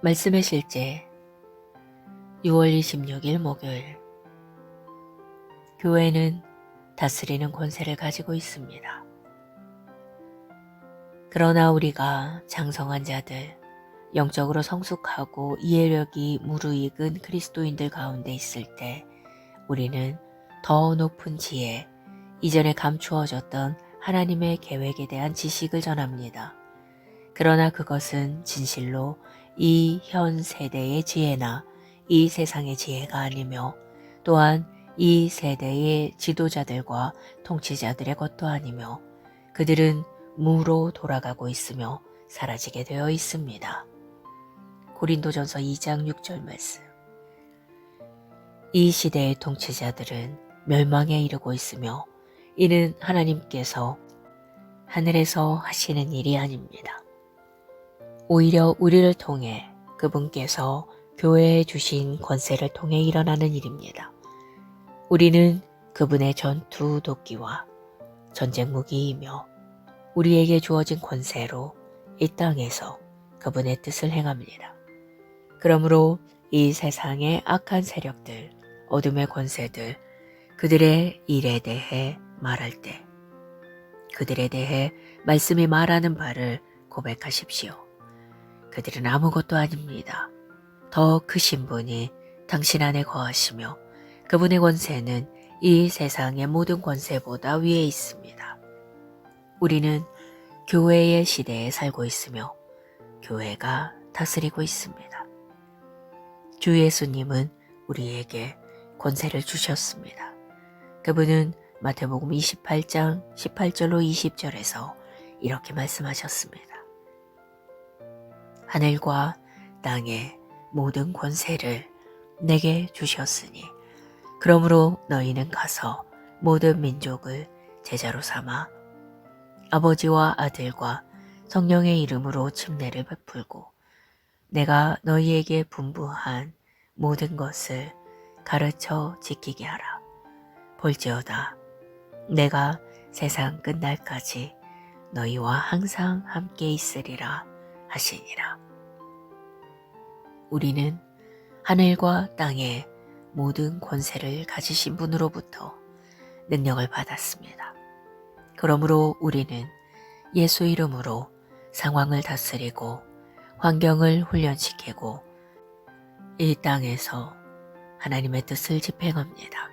말씀의 실제 6월 26일 목요일. 교회는 다스리는 권세를 가지고 있습니다. 그러나 우리가 장성한 자들, 영적으로 성숙하고 이해력이 무르익은 그리스도인들 가운데 있을 때 우리는 더 높은 지혜, 이전에 감추어졌던 하나님의 계획에 대한 지식을 전합니다. 그러나 그것은 진실로 이 현 세대의 지혜나 이 세상의 지혜가 아니며 또한 이 세대의 지도자들과 통치자들의 것도 아니며 그들은 무로 돌아가고 있으며 사라지게 되어 있습니다. 고린도전서 2장 6절 말씀. 이 시대의 통치자들은 멸망에 이르고 있으며 이는 하나님께서 하늘에서 하시는 일이 아닙니다. 오히려 우리를 통해 그분께서 교회에 주신 권세를 통해 일어나는 일입니다. 우리는 그분의 전투 도끼와 전쟁 무기이며 우리에게 주어진 권세로 이 땅에서 그분의 뜻을 행합니다. 그러므로 이 세상의 악한 세력들, 어둠의 권세들, 그들의 일에 대해 말할 때 그들에 대해 말씀이 말하는 바를 고백하십시오. 그들은 아무것도 아닙니다. 더 크신 분이 당신 안에 거하시며 그분의 권세는 이 세상의 모든 권세보다 위에 있습니다. 우리는 교회의 시대에 살고 있으며 교회가 다스리고 있습니다. 주 예수님은 우리에게 권세를 주셨습니다. 그분은 마태복음 28장 18절로 20절에서 이렇게 말씀하셨습니다. 하늘과 땅의 모든 권세를 내게 주셨으니 그러므로 너희는 가서 모든 민족을 제자로 삼아 아버지와 아들과 성령의 이름으로 침례를 베풀고 내가 너희에게 분부한 모든 것을 가르쳐 지키게 하라. 볼지어다 내가 세상 끝날까지 너희와 항상 함께 있으리라 하시니라. 우리는 하늘과 땅의 모든 권세를 가지신 분으로부터 능력을 받았습니다. 그러므로 우리는 예수 이름으로 상황을 다스리고 환경을 훈련시키고 이 땅에서 하나님의 뜻을 집행합니다.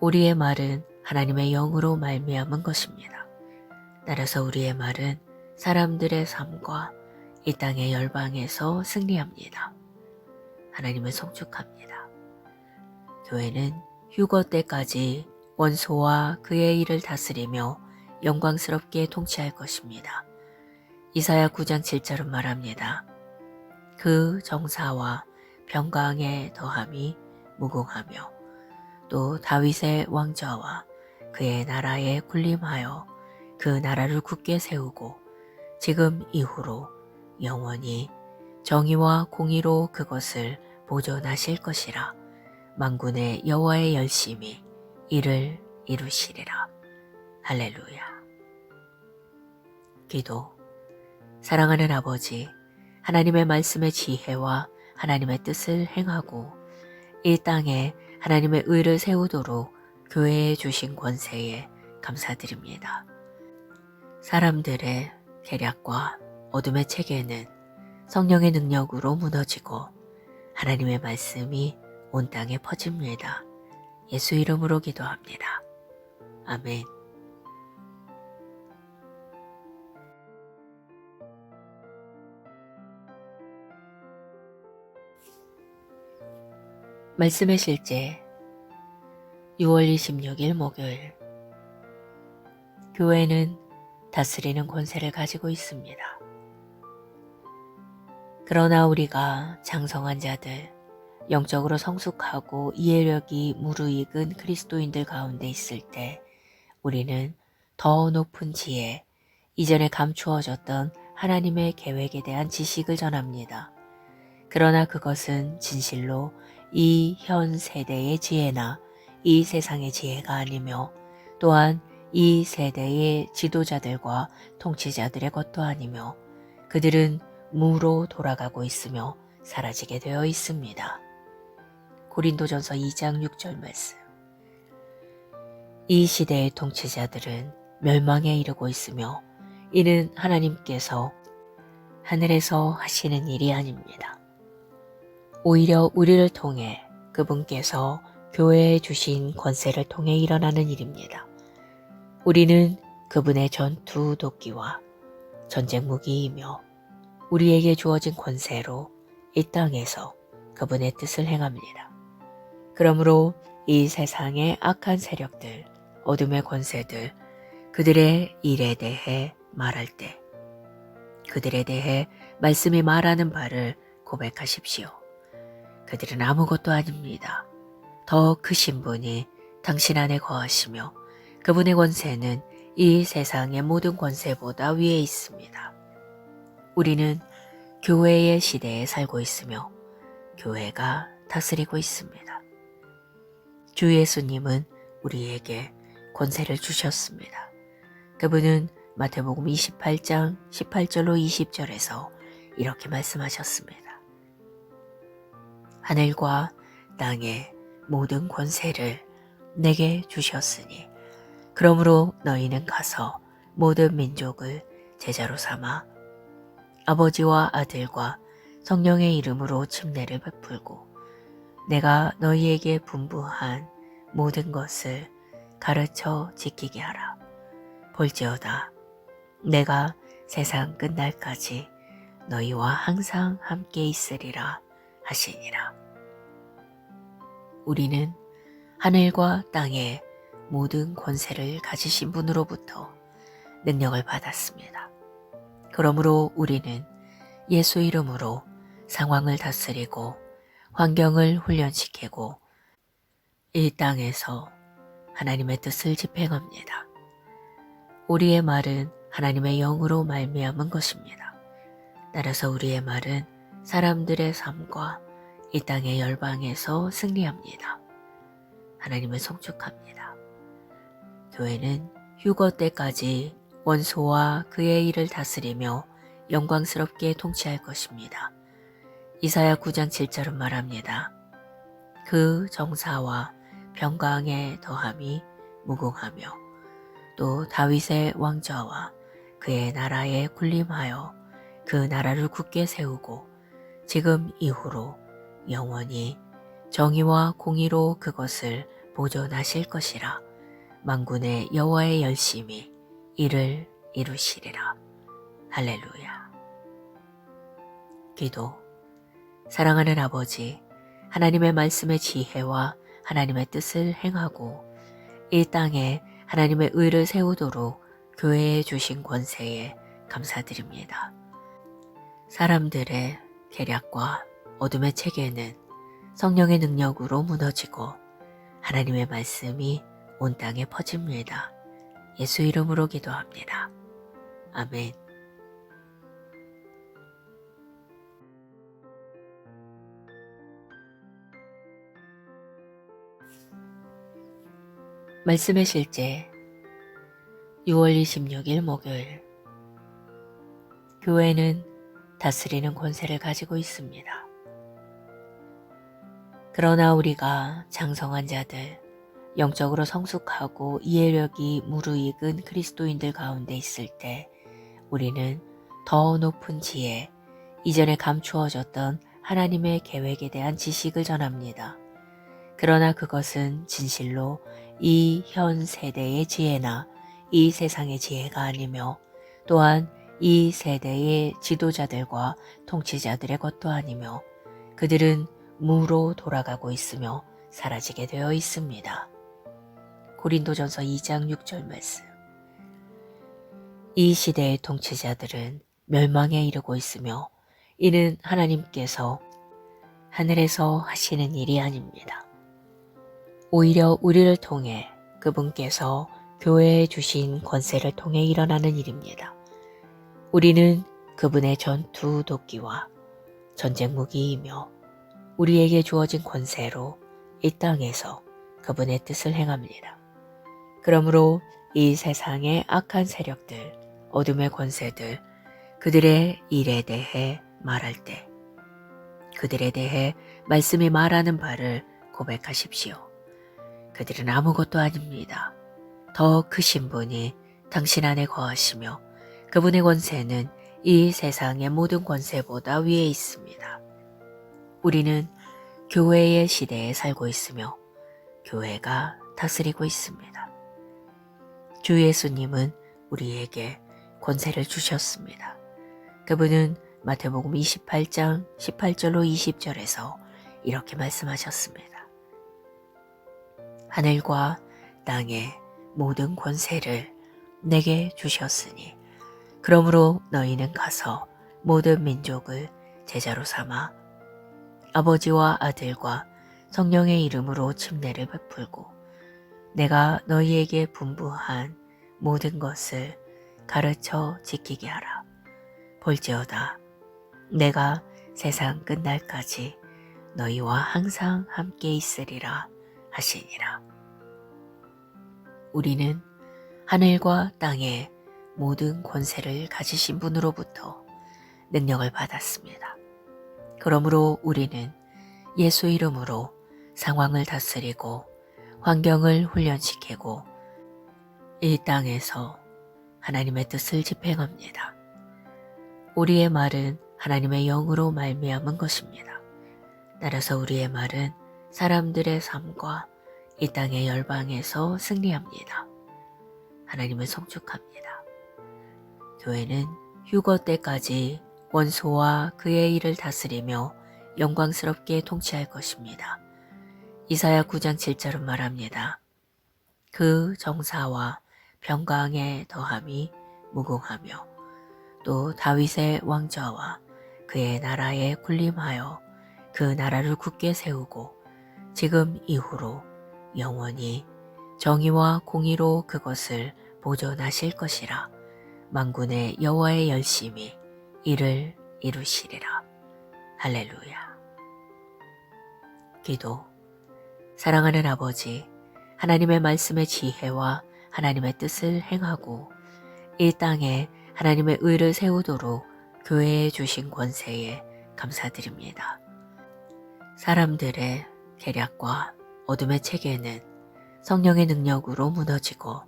우리의 말은 하나님의 영으로 말미암은 것입니다. 따라서 우리의 말은 사람들의 삶과 이 땅의 열방에서 승리합니다. 하나님을 송축합니다. 교회는 휴거 때까지 원소와 그의 일을 다스리며 영광스럽게 통치할 것입니다. 이사야 9장 7절은 말합니다. 그 정사와 평강의 더함이 무궁하며 또 다윗의 왕좌와 그의 나라에 군림하여 그 나라를 굳게 세우고 지금 이후로 영원히 정의와 공의로 그것을 보존하실 것이라. 만군의 여호와의 열심히 이를 이루시리라. 할렐루야. 기도. 사랑하는 아버지, 하나님의 말씀의 지혜와 하나님의 뜻을 행하고 이 땅에 하나님의 의를 세우도록 교회에 주신 권세에 감사드립니다. 사람들의 계략과 어둠의 체계는 성령의 능력으로 무너지고 하나님의 말씀이 온 땅에 퍼집니다. 예수 이름으로 기도합니다. 아멘. 말씀의 실제 6월 26일 목요일. 교회는 다스리는 권세를 가지고 있습니다. 그러나 우리가 장성한 자들, 영적으로 성숙하고 이해력이 무르익은 그리스도인들 가운데 있을 때 우리는 더 높은 지혜, 이전에 감추어졌던 하나님의 계획에 대한 지식을 전합니다. 그러나 그것은 진실로 이 현 세대의 지혜나 이 세상의 지혜가 아니며 또한 이 세대의 지도자들과 통치자들의 것도 아니며 그들은 무로 돌아가고 있으며 사라지게 되어 있습니다. 고린도전서 2장 6절 말씀. 이 시대의 통치자들은 멸망에 이르고 있으며 이는 하나님께서 하늘에서 하시는 일이 아닙니다. 오히려 우리를 통해 그분께서 교회에 주신 권세를 통해 일어나는 일입니다. 우리는 그분의 전투 도끼와 전쟁 무기이며 우리에게 주어진 권세로 이 땅에서 그분의 뜻을 행합니다. 그러므로 이 세상의 악한 세력들, 어둠의 권세들, 그들의 일에 대해 말할 때 그들에 대해 말씀이 말하는 바를 고백하십시오. 그들은 아무것도 아닙니다. 더 크신 분이 당신 안에 거하시며 그분의 권세는 이 세상의 모든 권세보다 위에 있습니다. 우리는 교회의 시대에 살고 있으며 교회가 다스리고 있습니다. 주 예수님은 우리에게 권세를 주셨습니다. 그분은 마태복음 28장 18절로 20절에서 이렇게 말씀하셨습니다. 하늘과 땅의 모든 권세를 내게 주셨으니 그러므로 너희는 가서 모든 민족을 제자로 삼아 아버지와 아들과 성령의 이름으로 침례를 베풀고 내가 너희에게 분부한 모든 것을 가르쳐 지키게 하라. 볼지어다 내가 세상 끝날까지 너희와 항상 함께 있으리라 하시니라. 우리는 하늘과 땅의 모든 권세를 가지신 분으로부터 능력을 받았습니다. 그러므로 우리는 예수 이름으로 상황을 다스리고 환경을 훈련시키고 이 땅에서 하나님의 뜻을 집행합니다. 우리의 말은 하나님의 영으로 말미암은 것입니다. 따라서 우리의 말은 사람들의 삶과 이 땅의 열방에서 승리합니다. 하나님을 송축합니다. 교회는 휴거 때까지 원소와 그의 일을 다스리며 영광스럽게 통치할 것입니다. 이사야 9장 7절은 말합니다. 그 정사와 평강의 더함이 무궁하며 또 다윗의 왕좌와 그의 나라에 군림하여 그 나라를 굳게 세우고 지금 이후로 영원히 정의와 공의로 그것을 보존하실 것이라. 만군의 여호와의 열심히 이를 이루시리라. 할렐루야. 기도. 사랑하는 아버지, 하나님의 말씀의 지혜와 하나님의 뜻을 행하고 이 땅에 하나님의 의를 세우도록 교회에 주신 권세에 감사드립니다. 사람들의 계략과 어둠의 체계는 성령의 능력으로 무너지고 하나님의 말씀이 온 땅에 퍼집니다. 예수 이름으로 기도합니다. 아멘. 말씀의 실제 6월 26일 목요일. 교회는 다스리는 권세를 가지고 있습니다. 그러나 우리가 장성한 자들, 영적으로 성숙하고 이해력이 무르익은 그리스도인들 가운데 있을 때 우리는 더 높은 지혜, 이전에 감추어졌던 하나님의 계획에 대한 지식을 전합니다. 그러나 그것은 진실로 이 현 세대의 지혜나 이 세상의 지혜가 아니며 또한 이 세대의 지도자들과 통치자들의 것도 아니며 그들은 무로 돌아가고 있으며 사라지게 되어 있습니다. 고린도전서 2장 6절 말씀. 이 시대의 통치자들은 멸망에 이르고 있으며 이는 하나님께서 하늘에서 하시는 일이 아닙니다. 오히려 우리를 통해 그분께서 교회에 주신 권세를 통해 일어나는 일입니다. 우리는 그분의 전투 도끼와 전쟁 무기이며 우리에게 주어진 권세로 이 땅에서 그분의 뜻을 행합니다. 그러므로 이 세상의 악한 세력들, 어둠의 권세들, 그들의 일에 대해 말할 때 그들에 대해 말씀이 말하는 바를 고백하십시오. 그들은 아무것도 아닙니다. 더 크신 분이 당신 안에 거하시며 그분의 권세는 이 세상의 모든 권세보다 위에 있습니다. 우리는 교회의 시대에 살고 있으며 교회가 다스리고 있습니다. 주 예수님은 우리에게 권세를 주셨습니다. 그분은 마태복음 28장 18절로 20절에서 이렇게 말씀하셨습니다. 하늘과 땅의 모든 권세를 내게 주셨으니 그러므로 너희는 가서 모든 민족을 제자로 삼아 아버지와 아들과 성령의 이름으로 침례를 베풀고 내가 너희에게 분부한 모든 것을 가르쳐 지키게 하라. 볼지어다 내가 세상 끝날까지 너희와 항상 함께 있으리라 하시니라. 우리는 하늘과 땅의 모든 권세를 가지신 분으로부터 능력을 받았습니다. 그러므로 우리는 예수 이름으로 상황을 다스리고 환경을 훈련시키고 이 땅에서 하나님의 뜻을 집행합니다. 우리의 말은 하나님의 영으로 말미암은 것입니다. 따라서 우리의 말은 사람들의 삶과 이 땅의 열방에서 승리합니다. 하나님을 송축합니다. 교회는 휴거 때까지 원소와 그의 일을 다스리며 영광스럽게 통치할 것입니다. 이사야 9장 7절은 말합니다. 그 정사와 평강의 더함이 무궁하며 또 다윗의 왕좌와 그의 나라에 군림하여 그 나라를 굳게 세우고 지금 이후로 영원히 정의와 공의로 그것을 보존하실 것이라. 만군의 여호와의 열심히 이를 이루시리라. 할렐루야. 기도. 사랑하는 아버지, 하나님의 말씀의 지혜와 하나님의 뜻을 행하고 이 땅에 하나님의 의를 세우도록 교회에 주신 권세에 감사드립니다. 사람들의 계략과 어둠의 체계는 성령의 능력으로 무너지고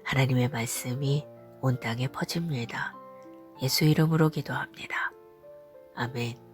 하나님의 말씀이 온 땅에 퍼집니다. 예수 이름으로 기도합니다. 아멘.